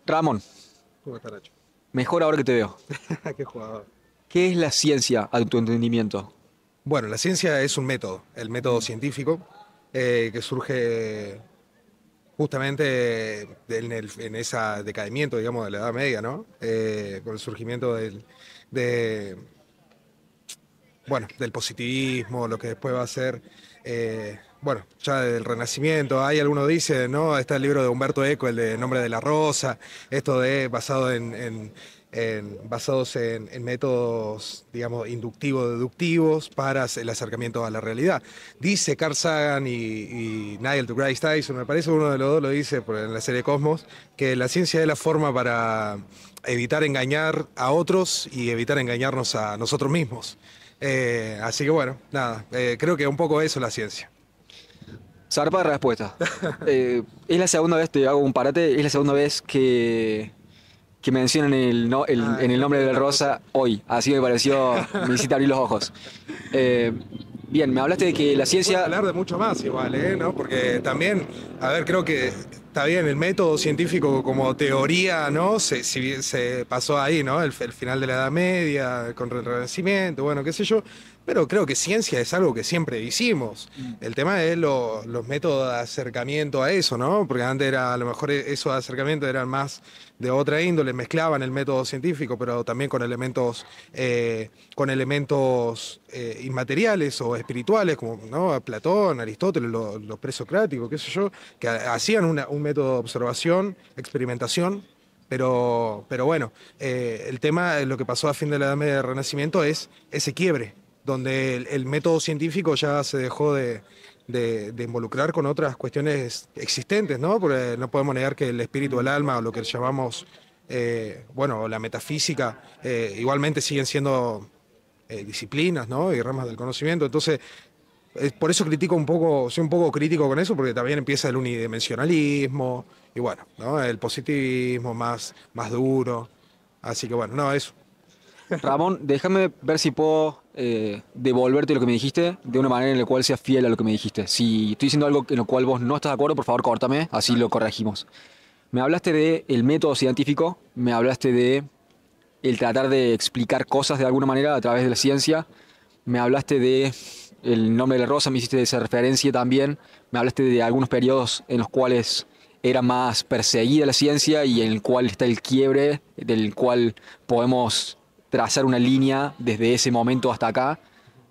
Ramón, ¿Cómo está Nacho? mejor ahora que te veo. Qué jugador. ¿Qué es la ciencia a tu entendimiento? Bueno, la ciencia es un método, el método científico, que surge justamente en ese decaimiento, digamos, de la Edad Media, ¿no? Con el surgimiento de, del positivismo, lo que después va a ser, ya del Renacimiento. Hay algunos dicen, ¿no? Está el libro de Humberto Eco, el de Nombre de la Rosa, esto de basado basados en métodos, digamos, inductivo-deductivos para el acercamiento a la realidad. Dice Carl Sagan y Neil deGrasse Tyson, me parece uno de los dos lo dice en la serie Cosmos, que la ciencia es la forma para evitar engañar a otros y evitar engañarnos a nosotros mismos. Así que bueno, nada, creo que un poco eso es la ciencia. Zarpa respuesta. Es la segunda vez, te hago un parate, es la segunda vez que mencionan Ah, en el el nombre nombre de de la la rosa. rosa hoy. Así me pareció, me hiciste abrir los ojos. Eh, bien, me hablaste de que la Se puede ciencia. hablar de mucho más igual, ¿eh? ¿No? Porque también, a ver, creo que está bien, el método científico como teoría, ¿no? Si bien se pasó ahí, ¿no? El final de la Edad Media, con el Renacimiento, bueno, qué sé yo. Pero creo que ciencia es algo que siempre hicimos. El tema es los métodos de acercamiento a eso, ¿no? Porque antes era, a lo mejor esos acercamientos eran más de otra índole, mezclaban el método científico, pero también con elementos inmateriales o espirituales, como ¿no? Platón, Aristóteles, los presocráticos, qué sé yo, que hacían un método de observación, experimentación, pero bueno, el tema, lo que pasó a fin de la Edad Media del Renacimiento es ese quiebre, donde el método científico ya se dejó de involucrar con otras cuestiones existentes, ¿no? Porque no podemos negar que el espíritu, el alma, o lo que llamamos, la metafísica, igualmente siguen siendo disciplinas, ¿no? Y ramas del conocimiento. Entonces, por eso critico un poco, soy un poco crítico con eso, porque también empieza el unidimensionalismo y bueno, ¿no? El positivismo más duro. Así que bueno, no, eso. Ramón, déjame ver si puedo devolverte lo que me dijiste de una manera en la cual sea fiel a lo que me dijiste. Si estoy diciendo algo en lo cual vos no estás de acuerdo, por favor, córtame, así lo corregimos. Me hablaste de el método científico, me hablaste de el tratar de explicar cosas de alguna manera a través de la ciencia, me hablaste de el nombre de la rosa, me hiciste esa referencia también, me hablaste de algunos periodos en los cuales era más perseguida la ciencia y en el cual está el quiebre, del cual podemos trazar una línea desde ese momento hasta acá.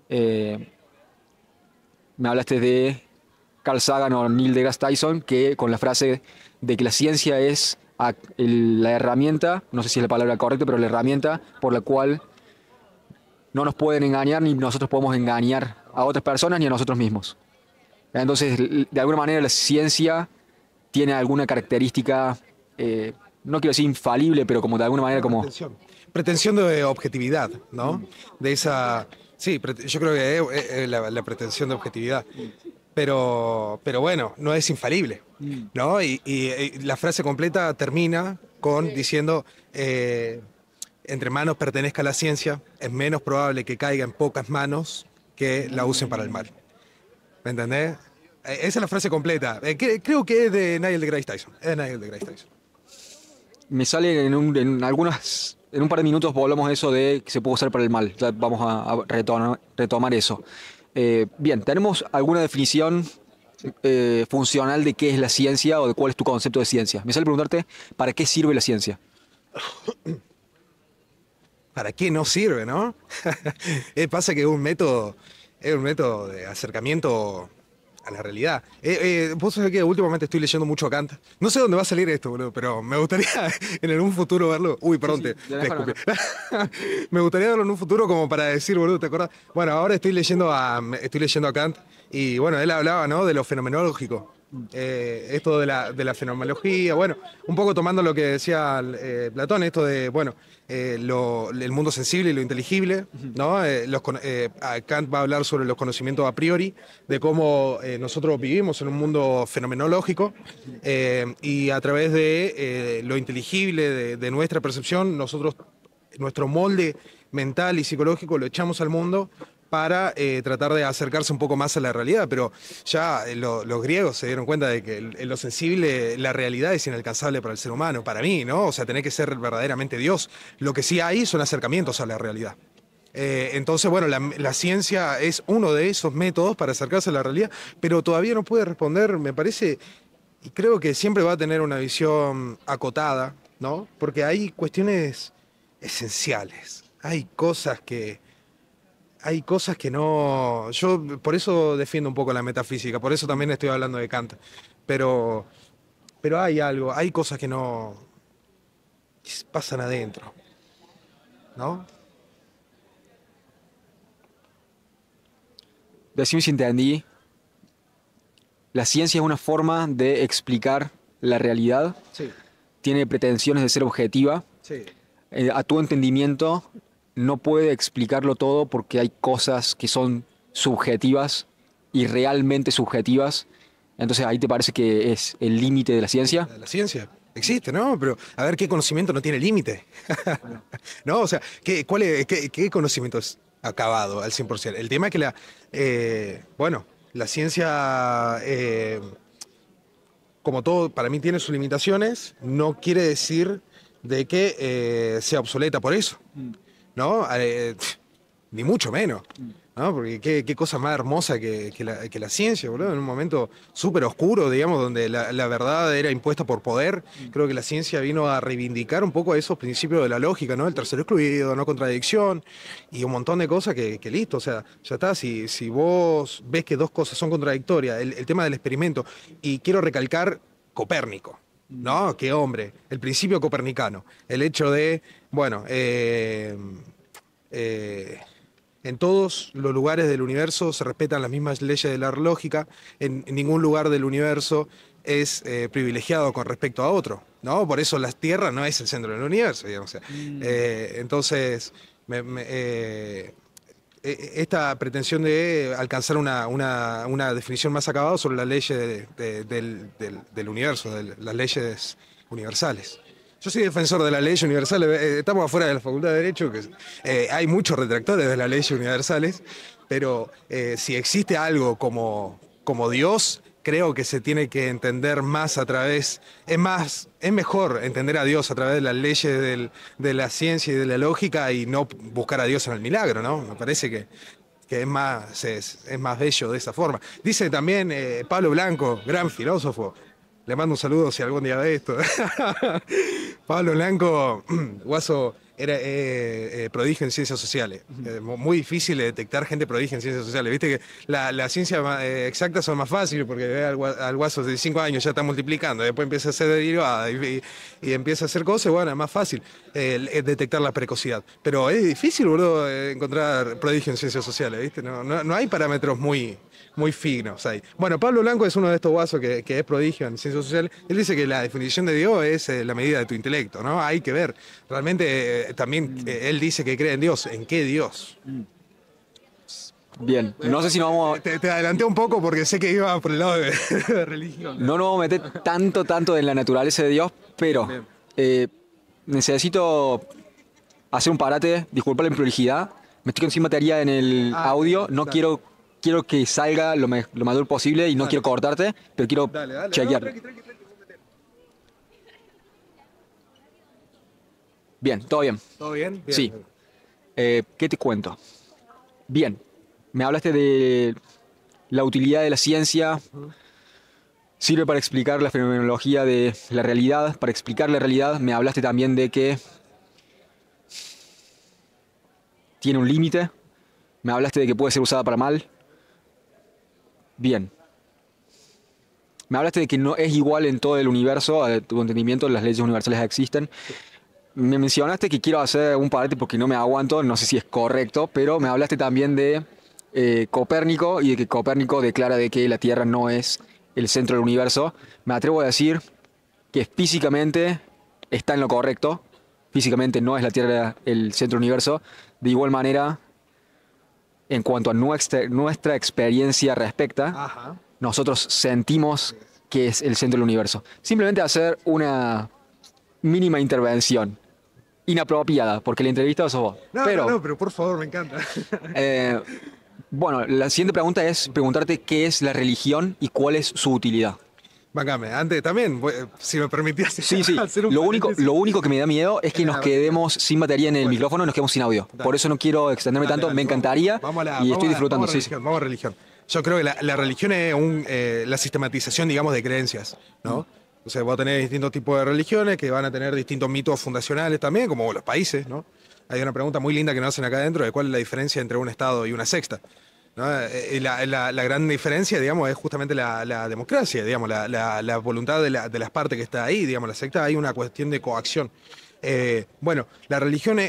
Eh, Me hablaste de Carl Sagan o Neil deGrasse Tyson, que con la frase de que la ciencia es la herramienta, no sé si es la palabra correcta, pero la herramienta por la cual no nos pueden engañar ni nosotros podemos engañar a otras personas ni a nosotros mismos. Entonces, de alguna manera la ciencia tiene alguna característica, no quiero decir infalible, pero como de alguna manera Una como. pretensión de objetividad, ¿no? De esa, sí, yo creo que es la pretensión de objetividad. Pero bueno, no es infalible, ¿no? Y la frase completa termina con diciendo, entre manos pertenezca a la ciencia, es menos probable que caiga en pocas manos que la usen para el mal. ¿Me entendés? Esa es la frase completa. Creo que es de Neil deGrasse Tyson. Es de Neil deGrasse Tyson. Me sale en un par de minutos volvamos a eso de que se puede usar para el mal. Ya vamos a retomar eso. Bien, ¿tenemos alguna definición funcional de qué es la ciencia o de cuál es tu concepto de ciencia? Me sale preguntarte, ¿para qué sirve la ciencia? ¿Para qué no sirve, no? Pasa que es un método de acercamiento a la realidad. Vos sabés que últimamente estoy leyendo mucho a Kant. No sé dónde va a salir esto, boludo, pero me gustaría en algún futuro verlo. Uy, Sí, perdón, sí, te escupí. Me gustaría verlo en un futuro como para decir, boludo, ¿te acordás? Bueno, ahora estoy leyendo a Kant y bueno, él hablaba, ¿no? De lo fenomenológico. Esto de la fenomenología, bueno, un poco tomando lo que decía Platón, esto de, bueno, el mundo sensible y lo inteligible, ¿no? Kant va a hablar sobre los conocimientos a priori, de cómo nosotros vivimos en un mundo fenomenológico y a través de lo inteligible, de nuestra percepción, nuestro molde mental y psicológico lo echamos al mundo para tratar de acercarse un poco más a la realidad, pero ya los griegos se dieron cuenta de que en lo sensible la realidad es inalcanzable para el ser humano, para mí, ¿no? O sea, tenés que ser verdaderamente Dios. Lo que sí hay son acercamientos a la realidad. Entonces, bueno, la ciencia es uno de esos métodos para acercarse a la realidad, pero todavía no puede responder, me parece, y creo que siempre va a tener una visión acotada, ¿no? Porque hay cuestiones esenciales, hay cosas que no... Yo por eso defiendo un poco la metafísica, por eso también estoy hablando de Kant, pero, pero hay algo, hay cosas que no pasan adentro, ¿no? Decime si entendí. La ciencia es una forma de explicar la realidad, Sí, tiene pretensiones de ser objetiva. sí. A tu entendimiento no puede explicarlo todo porque hay cosas que son subjetivas y realmente subjetivas. Entonces ahí te parece que es el límite de la ciencia. La ciencia existe, ¿no? Pero a ver, ¿qué conocimiento no tiene límite? ¿No? O sea, ¿qué conocimiento es acabado al 100%? El tema es que bueno, la ciencia, como todo, para mí tiene sus limitaciones, no quiere decir de que sea obsoleta por eso, ¿no? Ni mucho menos, ¿no? Porque qué cosa más hermosa que la ciencia, boludo. En un momento súper oscuro, digamos, donde la verdad era impuesta por poder, creo que la ciencia vino a reivindicar un poco esos principios de la lógica, ¿no? El tercero excluido, no contradicción, y un montón de cosas que listo, o sea, ya está. Si vos ves que dos cosas son contradictorias, el tema del experimento, y quiero recalcar Copérnico. ¿No? Qué hombre, el principio copernicano, el hecho de, bueno, en todos los lugares del universo se respetan las mismas leyes de la lógica, en ningún lugar del universo es privilegiado con respecto a otro, ¿no? Por eso la Tierra no es el centro del universo, digamos. O sea, entonces, esta pretensión de alcanzar una definición más acabada sobre las leyes del universo, de las leyes universales. Yo soy defensor de las leyes universales, estamos afuera de la Facultad de Derecho, que hay muchos retractores de las leyes universales, pero si existe algo como Dios, creo que se tiene que entender más a través, es mejor entender a Dios a través de las leyes de la ciencia y de la lógica y no buscar a Dios en el milagro, ¿no? Me parece que es más bello de esa forma. Dice también Pablo Blanco, gran filósofo, le mando un saludo si algún día ve esto. Pablo Blanco, guaso, era prodigio en ciencias sociales. Muy difícil de detectar gente prodigio en ciencias sociales. Viste que la ciencia exacta son más fáciles porque ve al guaso de 5 años ya está multiplicando, después empieza a hacer derivada y empieza a hacer cosas, bueno, es más fácil detectar la precocidad. Pero es difícil, boludo, encontrar prodigio en ciencias sociales, ¿viste? No hay parámetros muy finos ahí. Bueno, Pablo Blanco es uno de estos guasos que es prodigio en ciencias sociales. Él dice que la definición de Dios es la medida de tu intelecto, ¿no? Hay que ver. Realmente también él dice que cree en Dios. ¿En qué Dios? Bien, no sé si nos vamos a... Te adelanté un poco porque sé que iba por el lado de religión. No nos vamos a meter tanto en la naturaleza de Dios, pero necesito hacer un parate, disculpa la improlijidad. Me estoy quedando sin batería en el audio, no quiero que salga lo mayor posible y no quiero cortarte, pero quiero chequear. No, tranqui. Bien, todo bien. ¿Todo bien? Bien. Sí. ¿Qué te cuento? Bien, me hablaste de la utilidad de la ciencia, sirve para explicar la fenomenología de la realidad, para explicar la realidad. Me hablaste también de que tiene un límite, me hablaste de que puede ser usada para mal. Bien. Me hablaste de que no es igual en todo el universo, a tu entendimiento, las leyes universales existen. Me mencionaste que quiero hacer un parate porque no me aguanto, no sé si es correcto, pero me hablaste también de Copérnico y de que Copérnico declara de que la Tierra no es el centro del universo. Me atrevo a decir que físicamente está en lo correcto, físicamente no es la Tierra el centro del universo. De igual manera, en cuanto a nuestra experiencia respecta, Ajá. nosotros sentimos que es el centro del universo. Simplemente hacer una mínima intervención. Inapropiada, porque el entrevistado sos vos. No, pero por favor, me encanta. Bueno, la siguiente pregunta es preguntarte qué es la religión y cuál es su utilidad. Bancame, antes también, si me permitías Sí, sí. hacer un Lo único que me da miedo es que nos quedemos sin batería en el Bueno, micrófono y nos quedemos sin audio. dale. Por eso no quiero extenderme Dale, tanto. dale, Me encantaría y estoy disfrutando. vamos a Sí, sí. religión, vamos a religión. Yo creo que la religión es la sistematización, digamos, de creencias, ¿no? O sea, vos tenés distintos tipos de religiones que van a tener distintos mitos fundacionales también, como los países, ¿no? Hay una pregunta muy linda que nos hacen acá adentro de cuál es la diferencia entre un Estado y una secta, ¿no? Y la gran diferencia, digamos, es justamente la democracia, digamos, la voluntad de las partes que está ahí, digamos, la secta, hay una cuestión de coacción. Bueno, la religión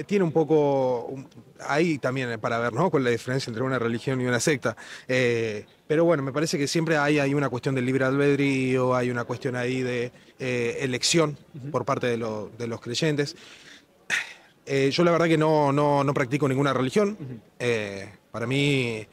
tiene un poco, ahí también para ver, ¿no? Cuál es la diferencia entre una religión y una secta. Pero bueno, me parece que siempre hay una cuestión del libre albedrío, hay una cuestión ahí de elección por parte de los creyentes. Yo la verdad que no practico ninguna religión. Para mí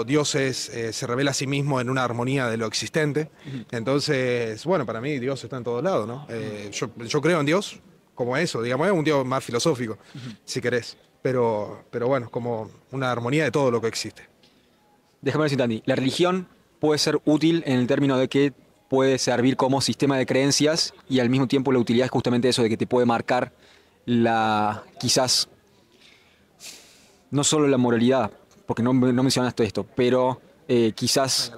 Dios se revela a sí mismo en una armonía de lo existente. Entonces, bueno, para mí Dios está en todos lados, ¿no? Yo creo en Dios como eso, digamos, es un Dios más filosófico, si querés. Pero bueno, como una armonía de todo lo que existe. Déjame ver si entendí. La religión puede ser útil en el término de que puede servir como sistema de creencias y al mismo tiempo la utilidad es justamente eso de que te puede marcar quizás, no solo la moralidad, porque no mencionaste esto, pero quizás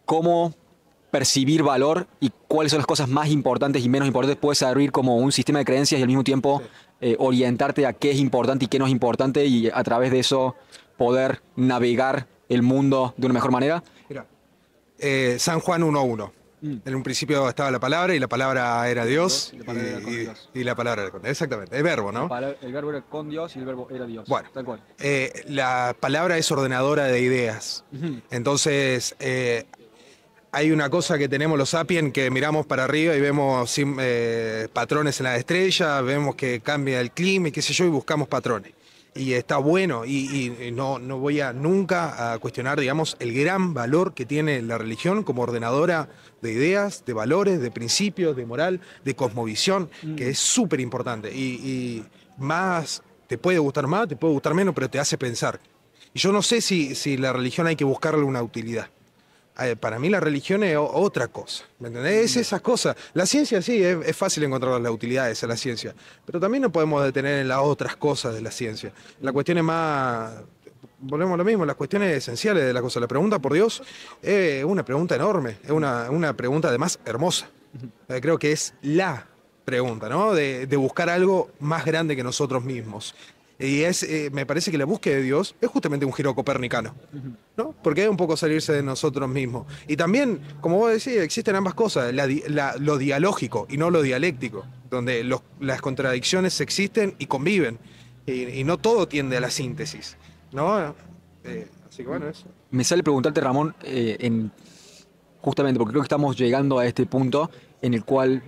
cómo percibir valor y cuáles son las cosas más importantes y menos importantes puede servir como un sistema de creencias y al mismo tiempo orientarte a qué es importante y qué no es importante y a través de eso poder navegar el mundo de una mejor manera. Mira, San Juan 1:1. En un principio estaba la palabra y la palabra era Dios Y la palabra era con Dios. y la palabra era con Dios. Exactamente, el verbo, ¿no? El verbo era con Dios y el verbo era Dios. Bueno, Tal cual. la palabra es ordenadora de ideas. Entonces, hay una cosa que tenemos los sapiens que miramos para arriba y vemos patrones en las estrellas, vemos que cambia el clima y qué sé yo, y buscamos patrones. Y está bueno, y no voy a nunca a cuestionar, digamos, el gran valor que tiene la religión como ordenadora de ideas, de valores, de principios, de moral, de cosmovisión, que es súper importante. Y más, te puede gustar más, te puede gustar menos, pero te hace pensar. Y yo no sé si la religión hay que buscarle una utilidad. Para mí la religión es otra cosa, ¿me entendés? Es esas cosas. La ciencia sí, es fácil encontrar las utilidades a la ciencia, pero también nos podemos detener en las otras cosas de la ciencia. La cuestión es más, volvemos a lo mismo, las cuestiones esenciales de la cosa. La pregunta por Dios es una pregunta enorme, es una pregunta además hermosa. Creo que es la pregunta, ¿no? De buscar algo más grande que nosotros mismos. Y me parece que la búsqueda de Dios es justamente un giro copernicano, ¿no? Porque es un poco salirse de nosotros mismos. Y también, como vos decís, existen ambas cosas, lo dialógico y no lo dialéctico, donde las contradicciones existen y conviven. Y no todo tiende a la síntesis, ¿no? Así que bueno, eso. Me sale preguntarte, Ramón, justamente porque creo que estamos llegando a este punto en el cual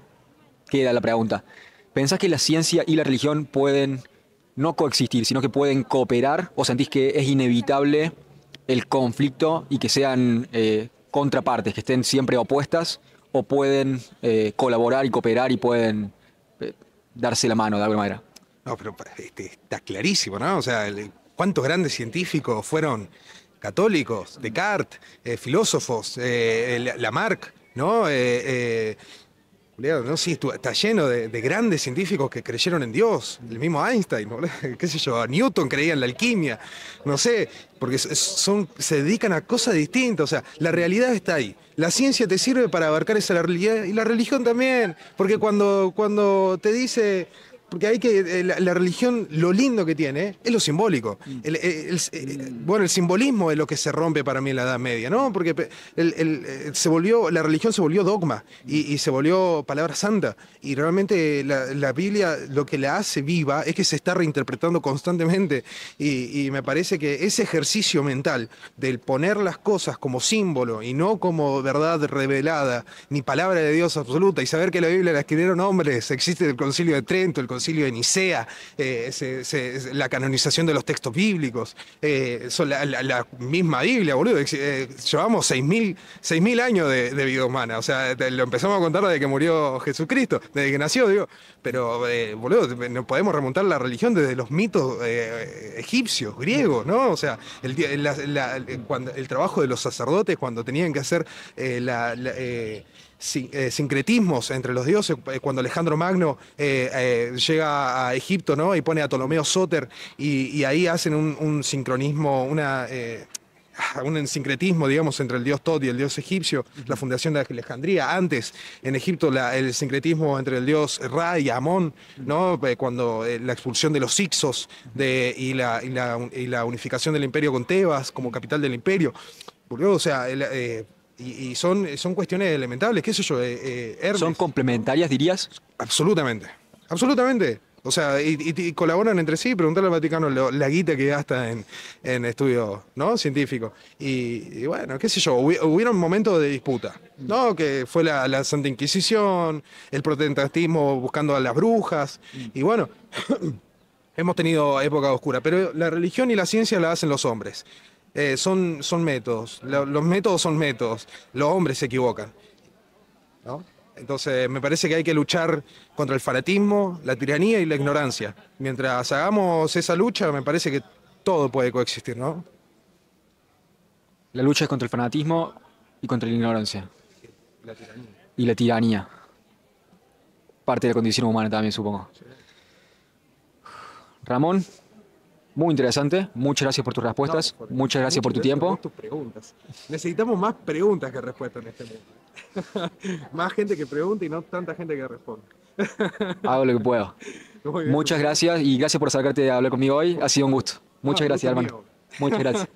queda la pregunta. ¿Pensás que la ciencia y la religión pueden no coexistir, sino que pueden cooperar? ¿O sentís que es inevitable el conflicto y que sean contrapartes, que estén siempre opuestas? ¿O pueden colaborar y cooperar y pueden darse la mano de alguna manera? No, pero está clarísimo, ¿no? O sea, cuántos grandes científicos fueron católicos, Descartes, filósofos, Lamarck, ¿no? No, sí, está lleno de grandes científicos que creyeron en Dios, el mismo Einstein, ¿no? Qué sé yo, Newton creía en la alquimia, no sé, porque se dedican a cosas distintas, o sea, la realidad está ahí. La ciencia te sirve para abarcar esa realidad y la religión también, porque cuando te dice... Porque la religión, lo lindo que tiene es lo simbólico. Bueno, el simbolismo es lo que se rompe para mí en la Edad Media, ¿no? Porque la religión se volvió dogma y se volvió palabra santa. Y realmente la Biblia lo que la hace viva es que se está reinterpretando constantemente. Y me parece que ese ejercicio mental del poner las cosas como símbolo y no como verdad revelada, ni palabra de Dios absoluta, y saber que la Biblia la escribieron hombres, existe el Concilio de Trento, el Concilio concilio de Nicea, la canonización de los textos bíblicos, la misma Biblia, boludo. Llevamos 6.000 años de vida humana, o sea, lo empezamos a contar desde que murió Jesucristo, desde que nació, digo. Pero, boludo, no podemos remontar la religión desde los mitos egipcios, griegos, ¿no? O sea, el trabajo de los sacerdotes cuando tenían que hacer sincretismos entre los dioses, cuando Alejandro Magno llega a Egipto, ¿no? Y pone a Ptolomeo Sóter y ahí hacen un sincronismo, un sincretismo, digamos, entre el dios Tot y el dios egipcio, la fundación de Alejandría. Antes, en Egipto, el sincretismo entre el dios Ra y Amón, ¿no? Cuando la expulsión de los Hicsos y la unificación del imperio con Tebas como capital del imperio. O sea, y son cuestiones elementables, qué sé yo, Hermes. ¿Son complementarias, dirías? Absolutamente, absolutamente. O sea, y colaboran entre sí. Preguntarle al Vaticano la guita que gasta en estudios, ¿no? Científicos. Y bueno, qué sé yo, hubieron momentos de disputa, ¿no? Que fue la Santa Inquisición, el protestantismo buscando a las brujas. Y bueno, hemos tenido época oscura, pero la religión y la ciencia la hacen los hombres. Son métodos, los métodos son métodos, los hombres se equivocan, ¿no? Entonces me parece que hay que luchar contra el fanatismo, la tiranía y la ignorancia. Mientras hagamos esa lucha, me parece que todo puede coexistir, ¿no? La lucha es contra el fanatismo y contra la ignorancia. La tiranía. Y la tiranía. Parte de la condición humana también, supongo. Ramón, muy interesante. Muchas gracias por tus respuestas. No, muchas gracias por tu tiempo. Tus preguntas. Necesitamos más preguntas que respuestas en este mundo. Más gente que pregunte y no tanta gente que responde. Hago lo que puedo. Muchas gracias y gracias por acercarte a hablar conmigo hoy. Ha sido un gusto. Muchas gracias, hermano. Muchas gracias.